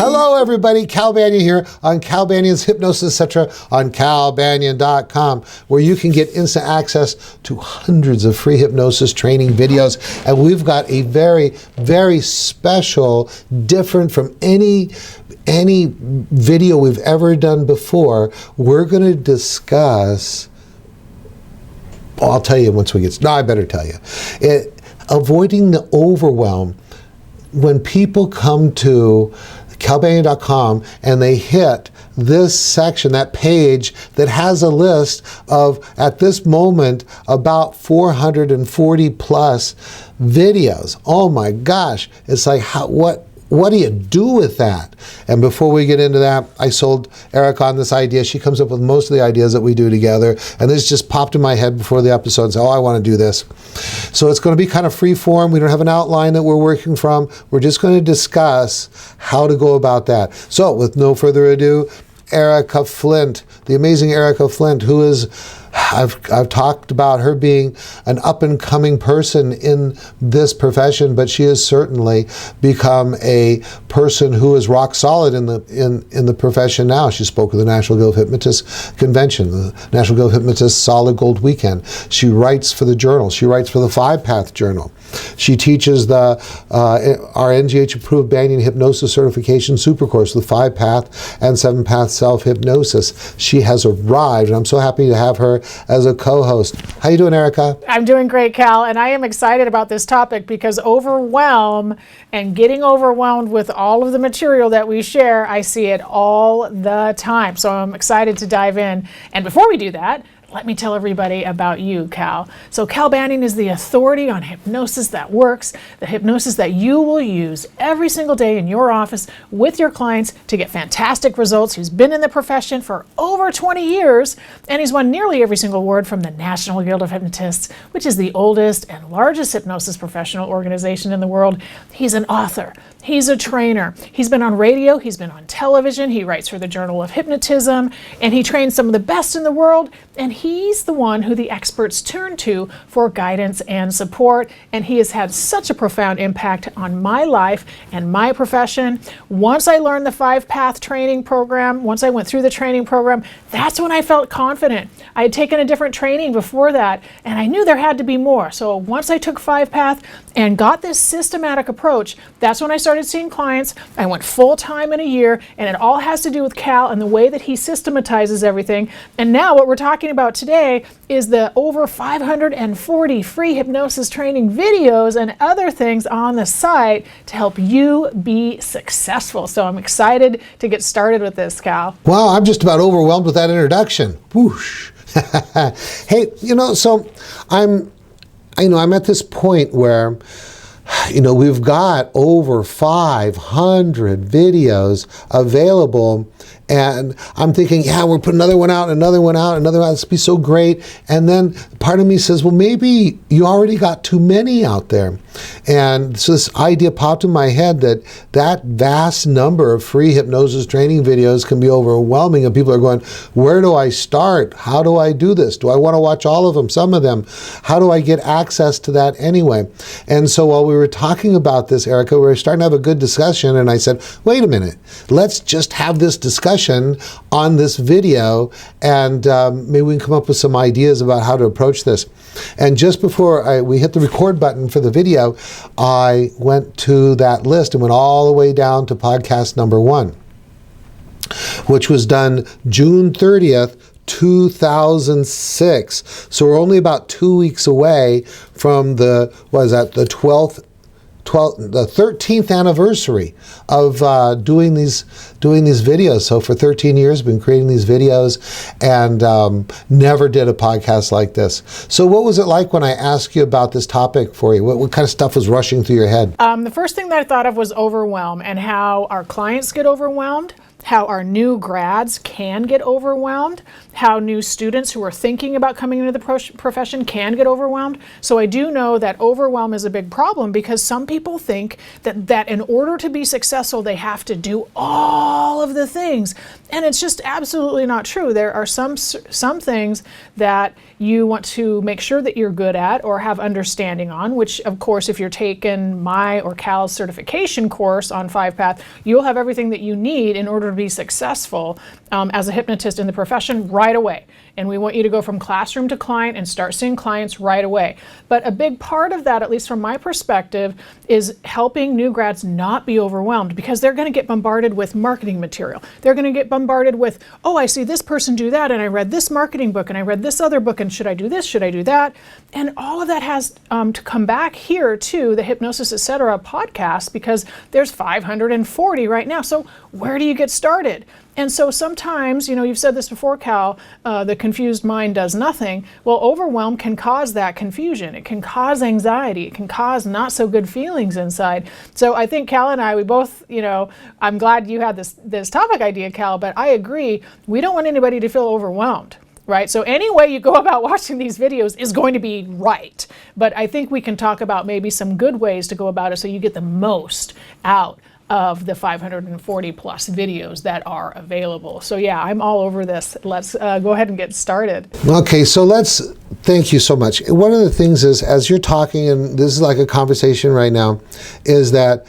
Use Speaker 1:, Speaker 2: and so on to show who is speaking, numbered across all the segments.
Speaker 1: Hello, everybody. Cal Banyan here on Cal Banyan's Hypnosis, etc. on calbanyan.com, where you can get instant access to hundreds of free hypnosis training videos. And we've got a very, very special, different from any video we've ever done before. We're going to discuss, I'll tell you once we get, no, I better tell you. Avoiding the overwhelm. When people come to calbanyan.com and they hit this section, that page that has a list of, at this moment, about 440 plus videos. Oh my gosh, it's like, what do you do with that? And before we get into that, I sold Erika on this idea. She comes up with most of the ideas that we do together. And this just popped in my head before the episode and said, oh, I want to do this. So it's going to be kind of free form. We don't have an outline that we're working from. We're just going to discuss how to go about that. So with no further ado, Erika Flint, the amazing Erika Flint, who is, I've talked about her being an up-and-coming person in this profession, but she has certainly become a person who is rock solid in the profession now. She spoke at the National Guild of Hypnotists Convention, the National Guild of Hypnotists Solid Gold Weekend. She writes for the journal. She writes for the 5-Path Journal. She teaches our NGH-approved Banyan Hypnosis Certification Supercourse, the 5-Path and 7-Path Self-Hypnosis. She has arrived, and I'm so happy to have her as a co-host. How you doing, Erika?
Speaker 2: I'm doing great, Cal, and I am excited about this topic because overwhelm and getting overwhelmed with all of the material that we share, I see it all the time. So I'm excited to dive in. And before we do that, let me tell everybody about you, Cal. So Cal Banyan is the authority on hypnosis that works, the hypnosis that you will use every single day in your office with your clients to get fantastic results. He's been in the profession for over 20 years, and he's won nearly every single award from the National Guild of Hypnotists, which is the oldest and largest hypnosis professional organization in the world. He's an author. He's a trainer. He's been on radio. He's been on television. He writes for the Journal of Hypnotism, and he trains some of the best in the world, and he's the one who the experts turn to for guidance and support, and he has had such a profound impact on my life and my profession. Once I learned the 5-Path training program, once I went through the training program, that's when I felt confident. I had taken a different training before that, and I knew there had to be more. So once I took 5-Path and got this systematic approach, that's when I started seeing clients. I went full-time in a year, and it all has to do with Cal and the way that he systematizes everything. And now what we're talking about today is the over 540 free hypnosis training videos and other things on the site to help you be successful. So I'm excited to get started with this, Cal.
Speaker 1: Wow, I'm just about overwhelmed with that introduction. Whoosh. Hey, so I'm at this point where, we've got over 500 videos available, and I'm thinking, yeah, we're putting another one out. This would be so great. And then part of me says, well, maybe you already got too many out there. And so this idea popped in my head that vast number of free hypnosis training videos can be overwhelming, and people are going, where do I start? How do I do this? Do I want to watch all of them, some of them? How do I get access to that anyway? And so while we were talking about this, Erika, we were starting to have a good discussion, and I said, wait a minute, let's just have this discussion on this video, and maybe we can come up with some ideas about how to approach this. And just before we hit the record button for the video, I went to that list and went all the way down to podcast number 1, which was done June 30th, 2006. So we're only about 2 weeks away from the 13th anniversary of doing these videos. So for 13 years, I've been creating these videos, and never did a podcast like this. So what was it like when I asked you about this topic for you? What kind of stuff was rushing through your head?
Speaker 2: The first thing that I thought of was overwhelm, and how our clients get overwhelmed how our new grads can get overwhelmed, how new students who are thinking about coming into the profession can get overwhelmed. So I do know that overwhelm is a big problem because some people think that in order to be successful, they have to do all of the things. And it's just absolutely not true. There are some things that you want to make sure that you're good at or have understanding on, which of course, if you're taking my or Cal's certification course on 5-Path, you'll have everything that you need in order to be successful as a hypnotist in the profession right away. And we want you to go from classroom to client and start seeing clients right away. But a big part of that, at least from my perspective, is helping new grads not be overwhelmed because they're going to get bombarded with marketing material. They're going to get bombarded with, oh, I see this person do that, and I read this marketing book, and I read this other book, and should I do this? Should I do that? And all of that has to come back here to the Hypnosis, Etc. podcast because there's 540 right now. So where do you get started? And so sometimes, you've said this before, Cal, the confused mind does nothing. Well, overwhelm can cause that confusion. It can cause anxiety. It can cause not so good feelings inside. So I think Cal and I, we both, I'm glad you had this topic idea, Cal, but I agree, we don't want anybody to feel overwhelmed. Right? So any way you go about watching these videos is going to be right. But I think we can talk about maybe some good ways to go about it so you get the most out of the 540 plus videos that are available. So yeah, I'm all over this. Let's go ahead and get started.
Speaker 1: Okay, so thank you so much. One of the things is, as you're talking, and this is like a conversation right now, is that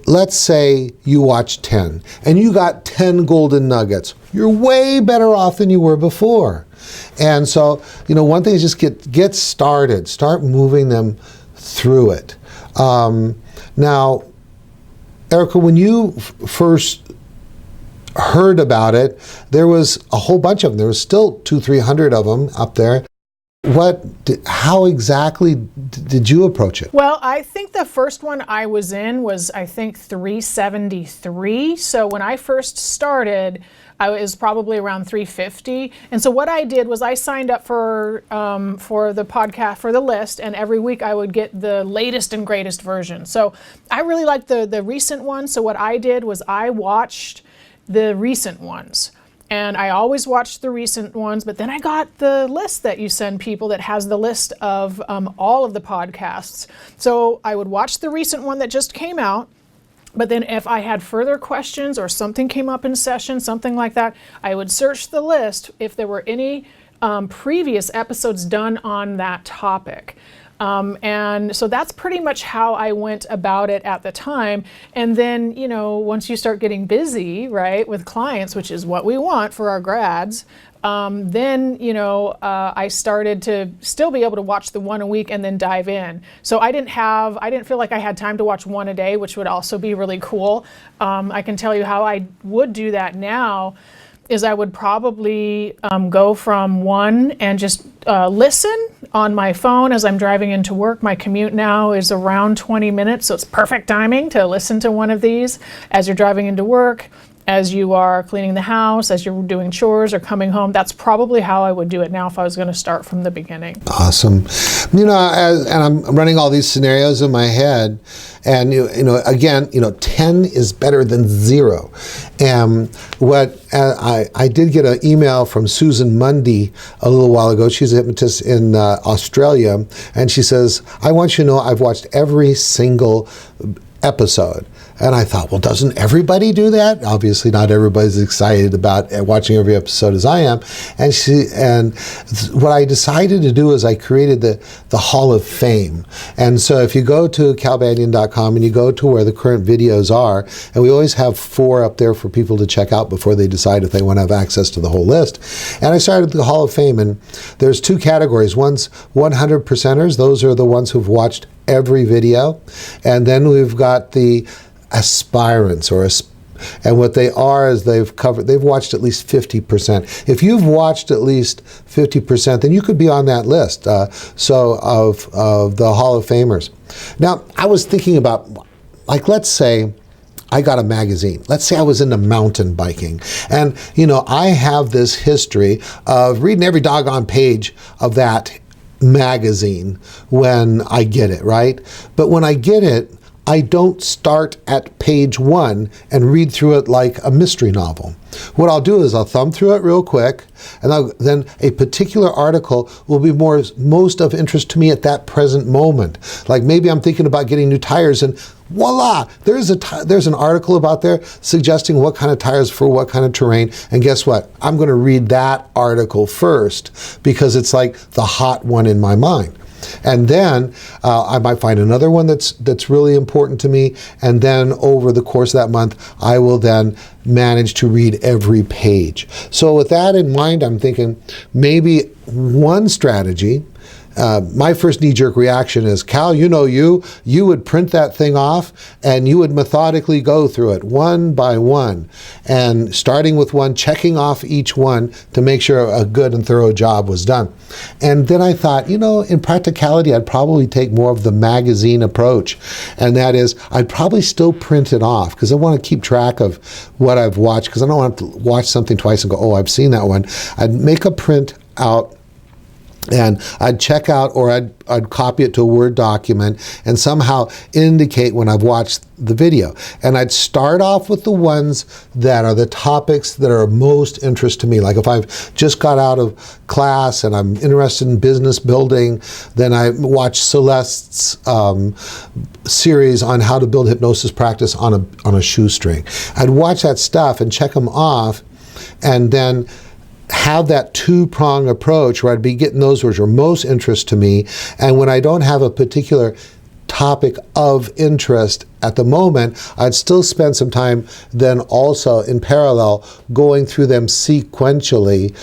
Speaker 1: let's say you watch 10 and you got 10 golden nuggets. You're way better off than you were before. And so, one thing is just get started. Start moving them through it. Now, Erika, when you first heard about it, there was a whole bunch of them. There was still 200-300 of them up there. How exactly did you approach it?
Speaker 2: Well, I think the first one I was in was, 373. So when I first started, I was probably around 350. And so what I did was I signed up for the podcast, for the list, and every week I would get the latest and greatest version. So I really liked the recent one. So what I did was I watched the recent ones. And I always watched the recent ones, but then I got the list that you send people that has the list of all of the podcasts. So I would watch the recent one that just came out, but then if I had further questions or something came up in session, something like that, I would search the list if there were any previous episodes done on that topic. And so that's pretty much how I went about it at the time. And then, once you start getting busy, right, with clients, which is what we want for our grads, then, I started to still be able to watch the one a week and then dive in. So I didn't feel like I had time to watch one a day, which would also be really cool. I can tell you how I would do that now is I would probably go from one and just listen on my phone as I'm driving into work. My commute now is around 20 minutes, so it's perfect timing to listen to one of these as you're driving into work, as you are cleaning the house, as you're doing chores or coming home. That's probably how I would do it now if I was going to start from the beginning.
Speaker 1: Awesome. And I'm running all these scenarios in my head, and again, 10 is better than 0. And I did get an email from Susan Mundy a little while ago. She's a hypnotist in Australia, and she says, I want you to know I've watched every single episode. And I thought, well, doesn't everybody do that? Obviously, not everybody's excited about watching every episode as I am. And what I decided to do is I created the Hall of Fame. And so if you go to calbanyan.com and you go to where the current videos are, and we always have 4 up there for people to check out before they decide if they want to have access to the whole list. And I started the Hall of Fame, and there's 2 categories. One's 100 percenters. Those are the ones who've watched every video. And then we've got the aspirants, and what they are is they've watched at least 50%. If you've watched at least 50%, then you could be on that list. So of the Hall of Famers. Now, I was thinking about, let's say I got a magazine. Let's say I was into mountain biking, and I have this history of reading every doggone page of that magazine when I get it, right? But when I get it, I don't start at page 1 and read through it like a mystery novel. What I'll do is I'll thumb through it real quick, and then a particular article will be most of interest to me at that present moment. Like maybe I'm thinking about getting new tires, and voila, there's an article about there suggesting what kind of tires for what kind of terrain. And guess what? I'm going to read that article first because it's like the hot one in my mind. And then I might find another one that's really important to me. And then over the course of that month, I will then manage to read every page. So with that in mind, I'm thinking maybe one strategy. My first knee-jerk reaction is, Cal, you would print that thing off and you would methodically go through it one by one, and starting with one, checking off each one to make sure a good and thorough job was done. And then I thought, in practicality, I'd probably take more of the magazine approach. And that is, I'd probably still print it off because I want to keep track of what I've watched, because I don't want to watch something twice and go, oh, I've seen that one. I'd make a print out, and I'd check out, or I'd copy it to a Word document and somehow indicate when I've watched the video. And I'd start off with the ones that are the topics that are of most interest to me. Like if I've just got out of class and I'm interested in business building, then I watch Celeste's series on how to build hypnosis practice on a shoestring. I'd watch that stuff and check them off, and then have that two-prong approach where I'd be getting those which are most interest to me. And when I don't have a particular topic of interest at the moment, I'd still spend some time then also in parallel going through them sequentially,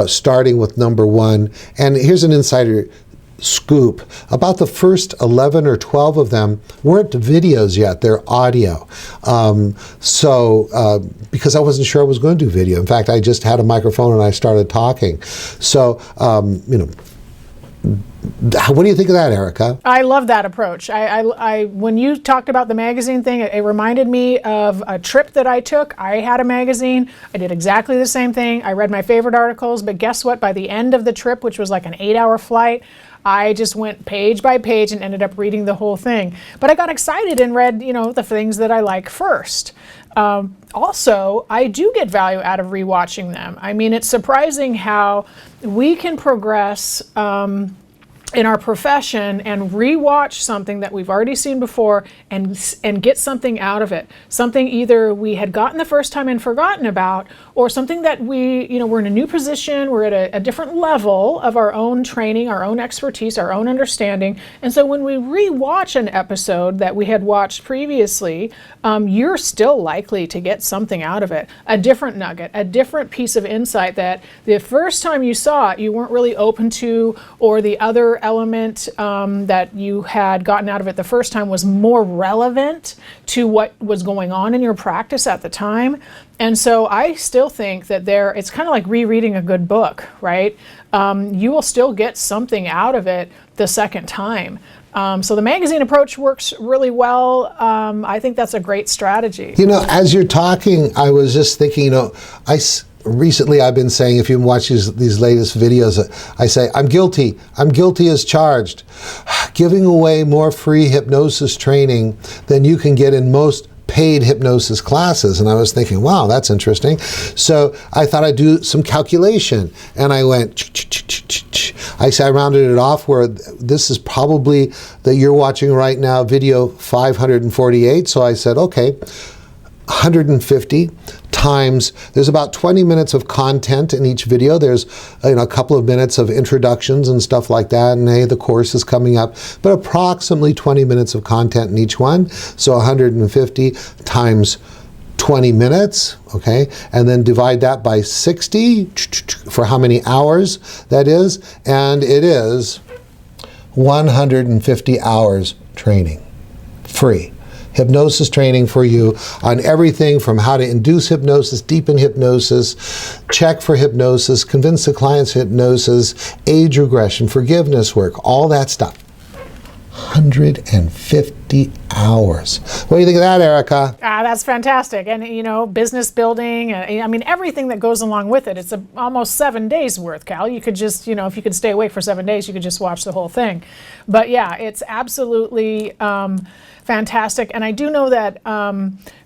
Speaker 1: starting with number 1. And here's an insider scoop. About the first 11 or 12 of them weren't videos yet, they're audio. Because I wasn't sure I was going to do video. In fact, I just had a microphone and I started talking. So, what do you think of that, Erika?
Speaker 2: I love that approach. When you talked about the magazine thing, it reminded me of a trip that I took. I had a magazine. I did exactly the same thing. I read my favorite articles, but guess what? By the end of the trip, which was like an 8-hour flight, I just went page by page and ended up reading the whole thing. But I got excited and read, the things that I like first. Also, I do get value out of rewatching them. I mean, it's surprising how we can progress in our profession and rewatch something that we've already seen before and get something out of it. Something either we had gotten the first time and forgotten about, or something that we're in a new position, we're at a different level of our own training, our own expertise, our own understanding. And so when we rewatch an episode that we had watched previously, you're still likely to get something out of it. A different nugget, a different piece of insight that the first time you saw it, you weren't really open to, or the other element that you had gotten out of it the first time was more relevant to what was going on in your practice at the time. And so I still think that it's kind of like rereading a good book, right? You will still get something out of it the second time. So the magazine approach works really well. I think that's a great strategy.
Speaker 1: As you're talking, I was just thinking, recently I've been saying, if you watch these latest videos, I say, I'm guilty as charged. Giving away more free hypnosis training than you can get in most paid hypnosis classes. And I was thinking, wow, that's interesting. So I thought I'd do some calculation, and I went, I rounded it off where this is probably that you're watching right now, video 548. So I said, okay, 150 times, there's about 20 minutes of content in each video. There's a couple of minutes of introductions and stuff like that, and hey, the course is coming up, but approximately 20 minutes of content in each one. So 150 times 20 minutes, okay? And then divide that by 60 for how many hours that is, and it is 150 hours training, free. Hypnosis training for you on everything from how to induce hypnosis, deepen hypnosis, check for hypnosis, convince the client's hypnosis, age regression, forgiveness work, all that stuff. 150 50 hours. What do you think of that, Erika?
Speaker 2: That's fantastic. And, business building, I mean, everything that goes along with it. It's almost 7 days worth, Cal. You could just, if you could stay awake for 7 days, you could just watch the whole thing. But yeah, it's absolutely fantastic. And I do know that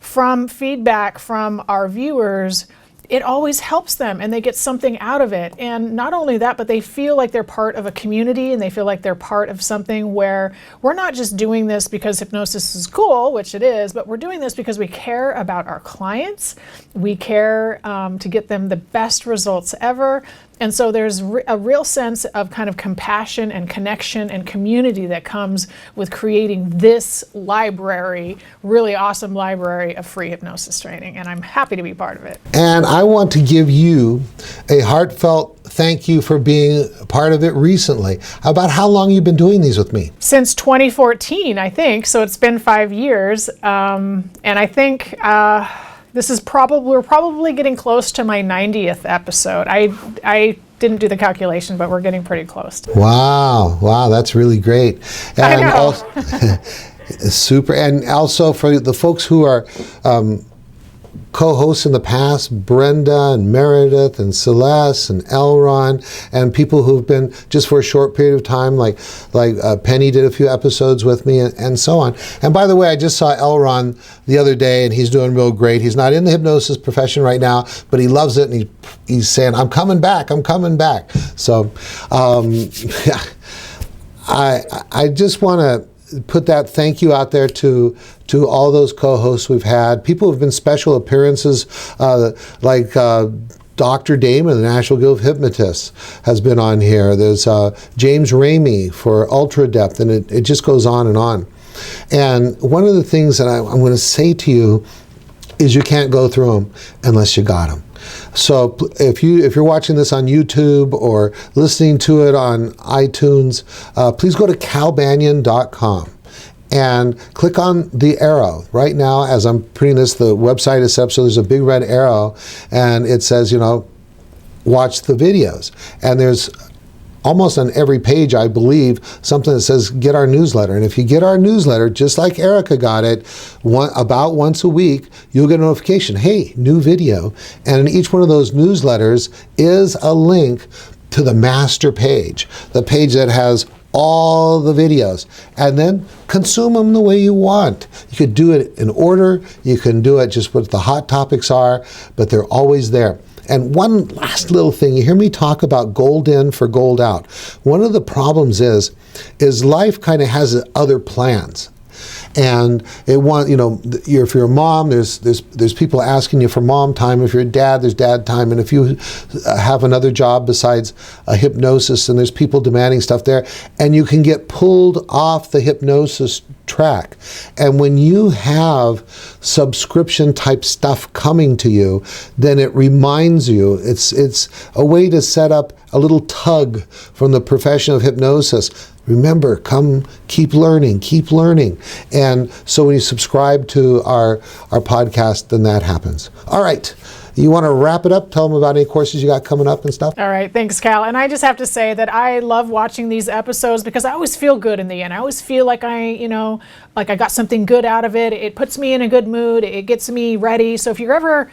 Speaker 2: from feedback from our viewers, it always helps them and they get something out of it. And not only that, but they feel like they're part of a community and they feel like they're part of something where we're not just doing this because hypnosis is cool, which it is, but we're doing this because we care about our clients. We care to get them the best results ever. And so there's a real sense of kind of compassion and connection and community that comes with creating this library, really awesome library of free hypnosis training. And I'm happy to be part of it.
Speaker 1: And I want to give you a heartfelt thank you for being part of it recently. About how long you've been doing these with me?
Speaker 2: Since 2014, I think. So it's been 5 years. And I think we're probably getting close to my 90th episode. I didn't do the calculation, but we're getting pretty close.
Speaker 1: Wow, that's really great. And
Speaker 2: I know.
Speaker 1: Also, super. And also for the folks who are co-hosts in the past, Brenda and Meredith and Celeste and Elron, and people who've been just for a short period of time, like Penny did a few episodes with me and so on. And by the way, I just saw Elron the other day and he's doing real great. He's not in the hypnosis profession right now, but he loves it and he's saying, I'm coming back. So I just want to put that thank you out there to all those co-hosts we've had. People who've been special appearances, like Dr. Damon, the National Guild of Hypnotists, has been on here. There's James Ramey for Ultra Depth, and it just goes on and on. And one of the things that I'm going to say to you is you can't go through them unless you got them. So if you're watching this on YouTube or listening to it on iTunes, please go to calbanyan.com and click on the arrow. Right now, as I'm putting this, the website is set up so there's a big red arrow and it says, watch the videos. And there's almost on every page, I believe, something that says get our newsletter. And if you get our newsletter, just like Erika got it, about once a week, you'll get a notification, hey, new video. And in each one of those newsletters is a link to the master page, the page that has all the videos, and then consume them the way you want. You could do it in order, you can do it just what the hot topics are, but they're always there. And one last little thing, you hear me talk about gold in for gold out. One of the problems is life kind of has other plans. And if you're a mom, there's people asking you for mom time. If you're a dad, there's dad time. And if you have another job besides a hypnosis, and there's people demanding stuff there, and you can get pulled off the hypnosis track. And when you have subscription type stuff coming to you, then it reminds you, it's a way to set up a little tug from the profession of hypnosis. Remember, keep learning. And so when you subscribe to our podcast, then that happens. All right. You want to wrap it up? Tell them about any courses you got coming up and stuff?
Speaker 2: All right. Thanks, Cal. And I just have to say that I love watching these episodes because I always feel good in the end. I always feel like I got something good out of it. It puts me in a good mood. It gets me ready. So if you ever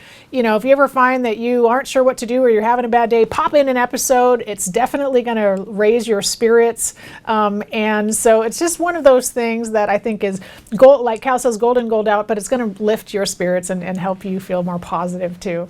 Speaker 2: find that you aren't sure what to do or you're having a bad day, pop in an episode. It's definitely going to raise your spirits. And so it's just one of those things that I think is gold, like Cal says, gold in, gold out, but it's going to lift your spirits and help you feel more positive too.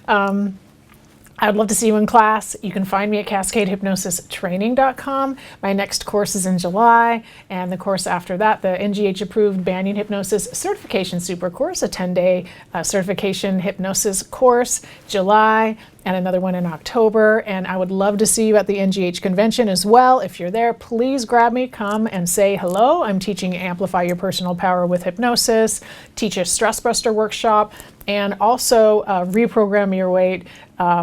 Speaker 2: I would love to see you in class. You can find me at CascadeHypnosisTraining.com. My next course is in July, and the course after that, the NGH-approved Banyan Hypnosis Certification Super Course, a 10-day certification hypnosis course, July, and another one in October. And I would love to see you at the NGH convention as well. If you're there, please grab me, come and say hello. I'm teaching Amplify Your Personal Power with Hypnosis, teach a Stress Buster workshop, and also reprogram your weight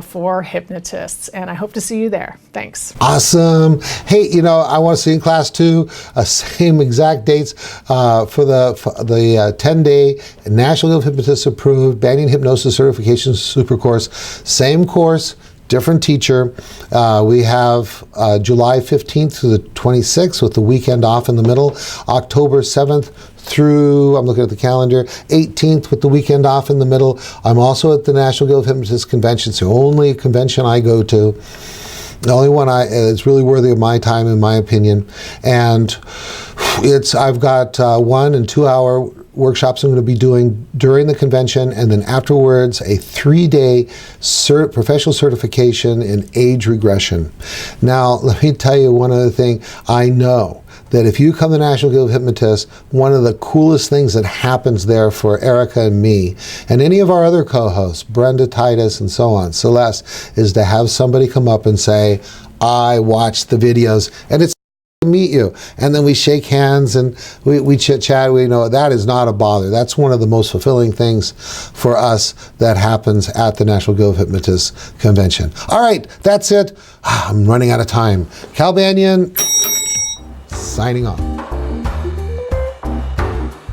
Speaker 2: for hypnotists. And I hope to see you there. Thanks.
Speaker 1: Awesome. Hey, I want to see you in class too. Same exact dates for the 10-day National Guild of Hypnotists approved Banyan Hypnosis Certification Super Course. Same course, different teacher. We have July 15th to the 26th with the weekend off in the middle. October 7th through, I'm looking at the calendar, 18th with the weekend off in the middle. I'm also at the National Guild of Hypnotists Convention. It's the only convention I go to. The only one it's really worthy of my time, in my opinion. And I've got 1 and 2 hour workshops I'm going to be doing during the convention, and then afterwards a 3-day professional certification in age regression. Now, let me tell you one other thing. I know that if you come to the National Guild of Hypnotists, one of the coolest things that happens there for Erika and me, and any of our other co-hosts, Brenda, Titus, and so on, Celeste, is to have somebody come up and say, I watched the videos, and it's to meet you, and then we shake hands and we chit chat. We know that is not a bother. That's one of the most fulfilling things for us that happens at the National Guild of Hypnotists Convention. All right, that's it. I'm running out of time. Cal Banyan signing off.